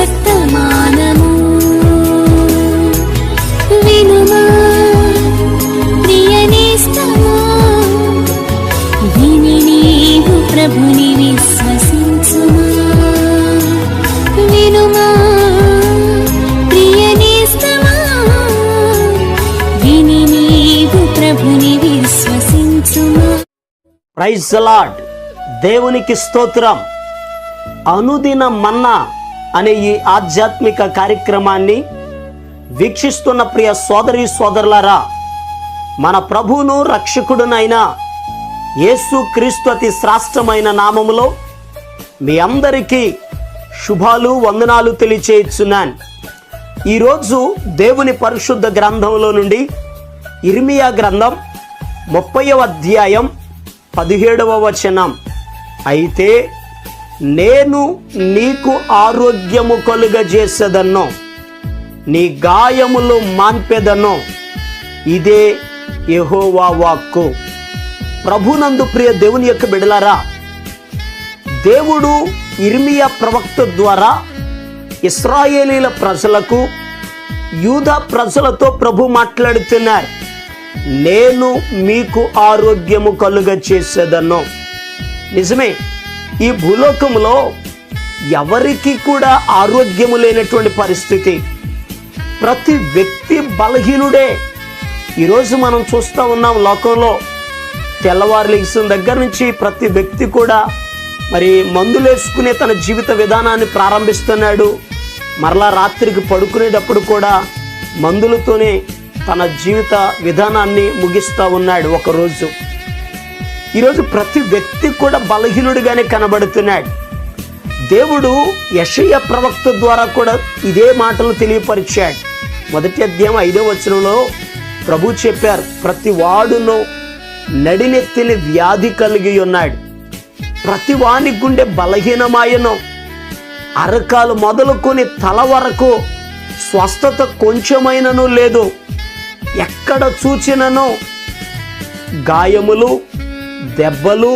వర్తమానము వినుమా ప్రియ నేస్తమా, విని నీవు ప్రభుని విశ్వసించుమా. వినుమా ప్రియ నేస్తమా, విని నీవు ప్రభుని విశ్వసించుమా. Praise the lord. దేవునికి స్తోత్రం. అనుదిన మన్నా అనే ఈ ఆధ్యాత్మిక కార్యక్రమాన్ని వీక్షిస్తున్న ప్రియ సోదరి సోదరులారా, మన ప్రభువును రక్షకుడునైన యేసు క్రీస్తు అతి శ్రేష్టమైన నామములో మీ అందరికీ శుభాలు వందనాలు తెలియచేస్తున్నాను. ఈరోజు దేవుని పరిశుద్ధ గ్రంథంలో నుండి ఇర్మియా గ్రంథం 30వ అధ్యాయం 17వ వచనం. అయితే నేను నీకు ఆరోగ్యము కలుగజేసేదను, నీ గాయములు మాన్పెదను, ఇదే యెహోవా వాక్కు. ప్రభునందు ప్రియ దేవుని యొక్క బిడ్డలారా, దేవుడు ఇర్మియా ప్రవక్త ద్వారా ఇశ్రాయేలీల ప్రజలకు, యూదా ప్రజలతో ప్రభు మాట్లాడుతున్నారు. నేను మీకు ఆరోగ్యము కలుగజేసేదను. నిజమే, ఈ భూలోకంలో ఎవరికి కూడా ఆరోగ్యము లేనటువంటి పరిస్థితి. ప్రతి వ్యక్తి బలహీనుడే. ఈరోజు మనం చూస్తూ ఉన్నాం లోకంలో తెల్లవారు లెగిసిన దగ్గర నుంచి ప్రతి వ్యక్తి కూడా మరి మందులేసుకునే తన జీవిత విధానాన్ని ప్రారంభిస్తున్నాడు. మరలా రాత్రికి పడుకునేటప్పుడు కూడా మందులతోనే తన జీవిత విధానాన్ని ముగిస్తూ ఉన్నాడు ఒకరోజు. ఈరోజు ప్రతి వ్యక్తి కూడా బలహీనుడిగానే కనబడుతున్నాడు. దేవుడు యెషయా ప్రవక్త ద్వారా కూడా ఇదే మాటలు తెలియపరిచాడు. 1వ అధ్యాయం 5వ వచనంలో ప్రభు చెప్పారు, ప్రతి వాడును నడినెత్తిన వ్యాధి కలిగి ఉన్నాడు, ప్రతి వాని గుండె బలహీనమాయను, అరకాలు మొదలుకొని తల వరకు స్వస్థత కొంచెమైనను లేదు. ఎక్కడ చూచినను గాయములు, దెబ్బలు,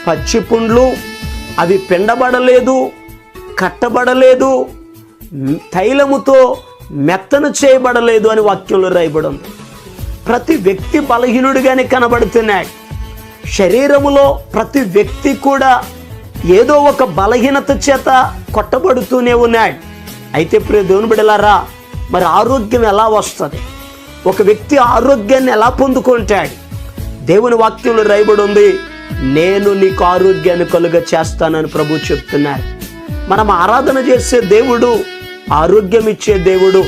పచ్చిపుండ్లు, అవి పిండబడలేదు, కట్టబడలేదు, తైలముతో మెత్తను చేయబడలేదు అని వాక్యంలో రాయబడి ఉంది. ప్రతి వ్యక్తి బలహీనుడిగానే కనబడుతున్నాడు. శరీరములో ప్రతి వ్యక్తి కూడా ఏదో ఒక బలహీనత చేత కొట్టబడుతూనే ఉన్నాడు. అయితే ప్రియ దేవుని బిడ్డలారా, మరి ఆరోగ్యం ఎలా వస్తుంది? ఒక వ్యక్తి ఆరోగ్యాన్ని ఎలా పొందుకుంటాడు? దేవుని వాక్యంలో రాయబడి ఉంది, నేను నీకు ఆరోగ్యాన్ని కలుగ చేస్తానని ప్రభు చెప్తున్నారు. మనం ఆరాధన చేసే దేవుడు ఆరోగ్యం ఇచ్చే దేవుడు.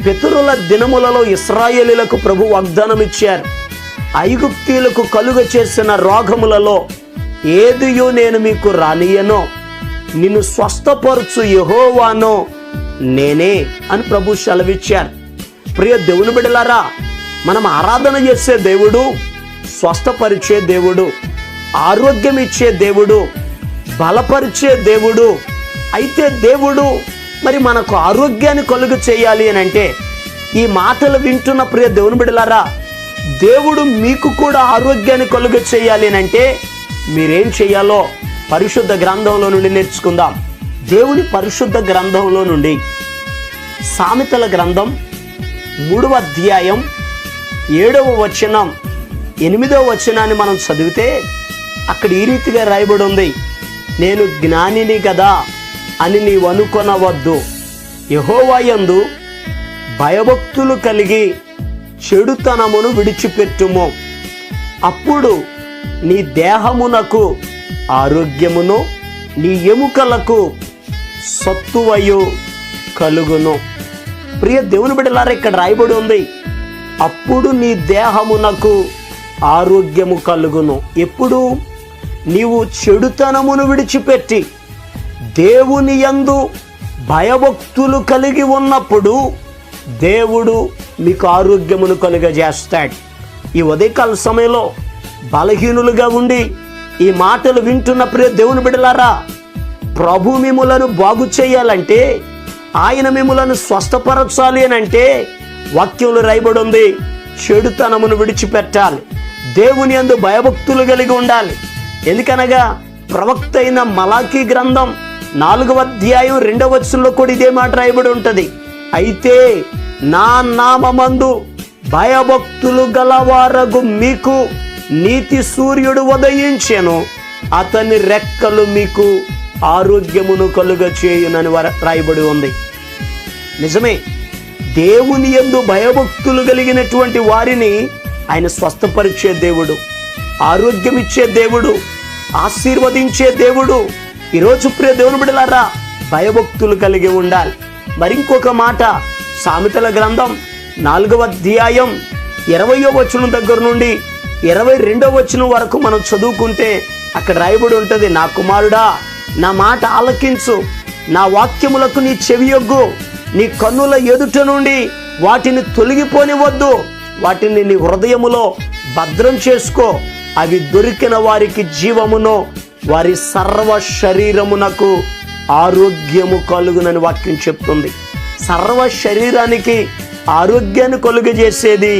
పితరుల దినములలో ఇశ్రాయేలీలకు ప్రభు వాగ్దానం ఇచ్చారు, ఐగుప్తీయులకు కలుగ చేసిన రోగములలో ఏదియో నేను మీకు రానియనో, నిన్ను స్వస్థపరచు యెహోవానో నేనే అని ప్రభు సెలవిచ్చారు. ప్రియ దేవుని బిడ్డలారా, మనం ఆరాధన చేసే దేవుడు స్వస్థపరిచే దేవుడు, ఆరోగ్యం ఇచ్చే దేవుడు, బలపరిచే దేవుడు. అయితే దేవుడు మరి మనకు ఆరోగ్యాన్ని కలుగు చేయాలి అని అంటే, ఈ మాటలు వింటున్న ప్రియ దేవుని బిడ్డలారా, దేవుడు మీకు కూడా ఆరోగ్యాన్ని కలుగు చేయాలి అని అంటే మీరేం చేయాలో పరిశుద్ధ గ్రంథంలో నుండి నేర్చుకుందాం. దేవుని పరిశుద్ధ గ్రంథంలో నుండి సామెతల గ్రంథం 3వ అధ్యాయం 7వ వచనం 8వ వచనాన్ని మనం చదివితే అక్కడ ఈ రీతిగా రాయబడి ఉంది, నేను జ్ఞానిని కదా అని నీవు అనుకొనవద్దు, యెహోవా యందు భయభక్తులు కలిగి చెడుతనమును విడిచిపెట్టుము, అప్పుడు నీ దేహమునకు ఆరోగ్యమును నీ ఎముకలకు సత్తువయు కలుగును. ప్రియ దేవుని బిడ్డలారా, ఇక్కడ రాయబడి ఉంది, అప్పుడు నీ దేహమునకు ఆరోగ్యము కలుగును. ఎప్పుడు? నీవు చెడుతనమును విడిచిపెట్టి దేవుని యందు భయభక్తులు కలిగి ఉన్నప్పుడు దేవుడు మీకు ఆరోగ్యమును కలుగజేస్తాడు. ఈ ఉదయకాల సమయంలో బలహీనులుగా ఉండి ఈ మాటలు వింటున్న ప్రియ దేవుని బిడ్డలారా, ప్రభు మిమ్ములను బాగు చేయాలంటే, ఆయన మిమ్ములను స్వస్థపరచాలి అని అంటే వాక్యంలో రాయబడి ఉంది, చెడుతనమును విడిచిపెట్టాలి, దేవుని యందు భయభక్తులు కలిగి ఉండాలి. ఎందుకనగా ప్రవక్త అయిన మలాకీ గ్రంథం 4వ అధ్యాయం 2వ వచనంలో కూడా ఇదే మాట రాయబడి ఉంటది. అయితే నా నామమందు భయభక్తులు గలవారగు మీకు నీతి సూర్యుడు ఉదయించెను, అతని రెక్కలు మీకు ఆరోగ్యమును కలుగ చేయునని రాయబడి ఉంది. నిజమే, దేవుని యందు భయభక్తులు కలిగినటువంటి వారిని ఆయన స్వస్థపరిచే దేవుడు, ఆరోగ్యం ఇచ్చే దేవుడు, ఆశీర్వదించే దేవుడు. ఈరోజు ప్రియ దేవుని బిడ్డలారా, భయభక్తులు కలిగి ఉండాలి. మరింకొక మాట, సామెతల గ్రంథం 4వ అధ్యాయం 20వ వచనం దగ్గర నుండి 22వ వచనం వరకు మనం చదువుకుంటే అక్కడ రాయబడి ఉంటుంది, నా కుమారుడా, నా మాట ఆలకించు, నా వాక్యములకు నీ చెవియొగ్గు, నీ కన్నుల ఎదుట నుండి వాటిని తొలగిపోనివద్దు, వాటిని నీ హృదయములో భద్రం చేసుకో, అవి దొరికిన వారికి జీవమును, వారి సర్వ శరీరమునకు ఆరోగ్యము కలుగునని వాక్యం చెప్తుంది. సర్వ శరీరానికి ఆరోగ్యాన్ని కలుగజేసేది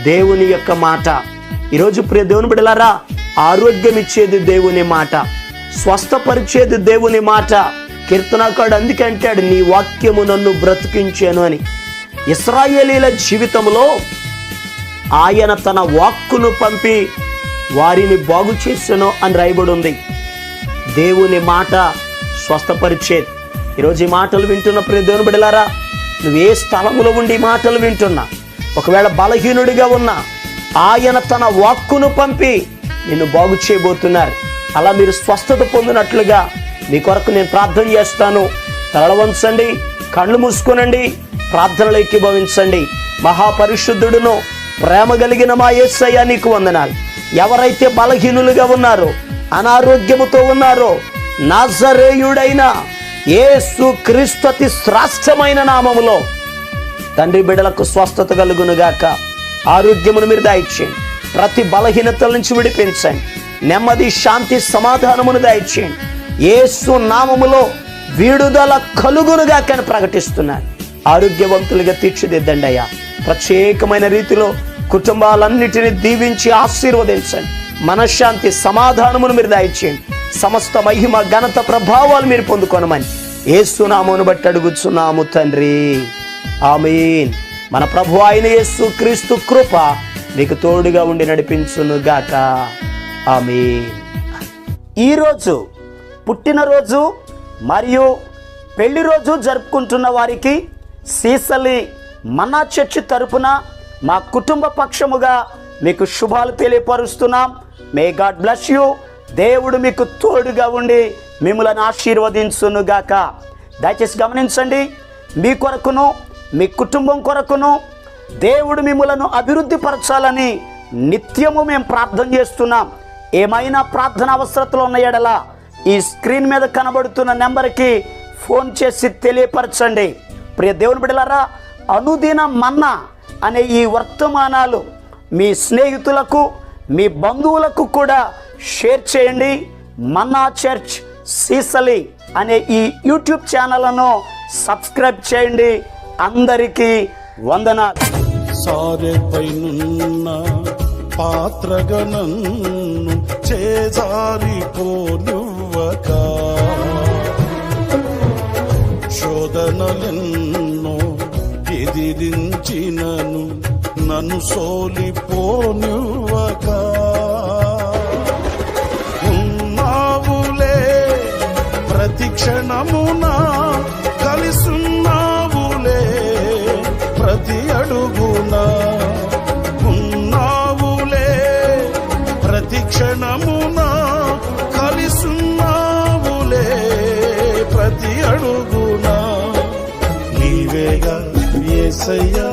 దేవుని యొక్క మాట. ఈరోజు ప్రియ దేవుని బిడ్డలారా, ఆరోగ్యం ఇచ్చేది దేవుని మాట, స్వస్థపరిచేది దేవుని మాట. కీర్తనకారుడు అందుకే అంటాడు, నీ వాక్యము నన్ను బ్రతికించాను అని. ఇశ్రాయేలీల జీవితంలో ఆయన తన వాక్కును పంపి వారిని బాగు చేసెను అని రాయబడి ఉంది. దేవుని మాట స్వస్థపరిచేది. ఈరోజు ఈ మాటలు వింటున్న ప్రియ దేవుని బిడ్డలారా, నువ్వు ఏ స్థలములో ఉండి ఈ మాటలు వింటున్నా, ఒకవేళ బలహీనుడిగా ఉన్నా ఆయన తన వాక్కును పంపి నిన్ను బాగు చేయబోతున్నారు. అలా మీరు స్వస్థత పొందినట్లుగా మీ కొరకు నేను ప్రార్థన చేస్తాను. తల వంచండి, కళ్ళు మూసుకునండి, ప్రార్థనలు ఏకీభవించండి. మహాపరిశుద్ధుడును ప్రేమ కలిగిన మా యేసయ్య నీకు వందనాలు. ఎవరైతే బలహీనులుగా ఉన్నారో, అనారోగ్యముతో ఉన్నారో, నాజరేయుడైన యేసు క్రీస్తు అతి శ్రేష్టమైన నామములో తండ్రి బిడ్డలకు స్వస్థత కలుగునుగాక. ఆరోగ్యమును మీరు దయచేయండి, ప్రతి బలహీనతల నుంచి విడిపించండి, నెమ్మది, శాంతి, సమాధానమును దయచేయండి. యేసు నామములో విడుదల కలుగునుగాక అని ప్రకటిస్తున్నాను. ఆరోగ్యవంతులుగా తీర్చిదిద్దండి అయ్యా. ప్రత్యేకమైన రీతిలో కుటుంబాలన్నిటినీ దీవించి ఆశీర్వదించండి. మనశ్శాంతి, సమాధానమును మీరు దయచేయండి. సమస్త మహిమ, ఘనత, ప్రభావాలు మీరు పొందుకొనమని యేసు నామమును బట్టి అడుగుచున్నాము తండ్రి, ఆమేన్. మన ప్రభు అయిన యేసు క్రీస్తు కృప మీకు తోడుగా ఉండి నడిపించును గాక, ఆమేన్. ఈరోజు పుట్టినరోజు మరియు పెళ్లి రోజు జరుపుకుంటున్న వారికి సీసలి మన్నా చర్చి తరపున మా కుటుంబ పక్షముగా మీకు శుభాలు తెలియపరుస్తున్నాం. May god bless you. దేవుడు మీకు తోడుగా ఉండి మిమ్మల్ని ఆశీర్వదించును గాక. దయచేసి గమనించండి, మీ కొరకును మీ కుటుంబం కొరకును దేవుడు మిమ్మలను అభివృద్ధి పరచాలని నిత్యము మేము ప్రార్థన చేస్తున్నాం. ఏమైనా ప్రార్థన అవసరతలు ఉన్న యెడల ఈ స్క్రీన్ మీద కనబడుతున్న నెంబర్కి ఫోన్ చేసి తెలియపరచండి. ప్రియ దేవుని బిడ్డలారా, అనుదిన మన్నా అనే ఈ వర్తమానాలు మీ స్నేహితులకు, మీ బంధువులకు కూడా షేర్ చేయండి. మన్నా చర్చ్ సీసలి అనే ఈ యూట్యూబ్ ఛానల్ను సబ్స్క్రైబ్ చేయండి. అందరికీ వందనాలు. సారెపైనున్న పాత్రగణను చేజారిపోనివ్వక, శోధనలెన్నో ఎదిరించినను నన్ను సోలిపోనివ్వక, ఉన్నావులే ప్రతి క్షణమునా, కలిసున్నావులే ప్రతి అడుగునా, ఉన్నావులే ప్రతి క్షణమునా, కలిసున్నావులే ప్రతి అడుగునా. నీవేగా యేసయ్యా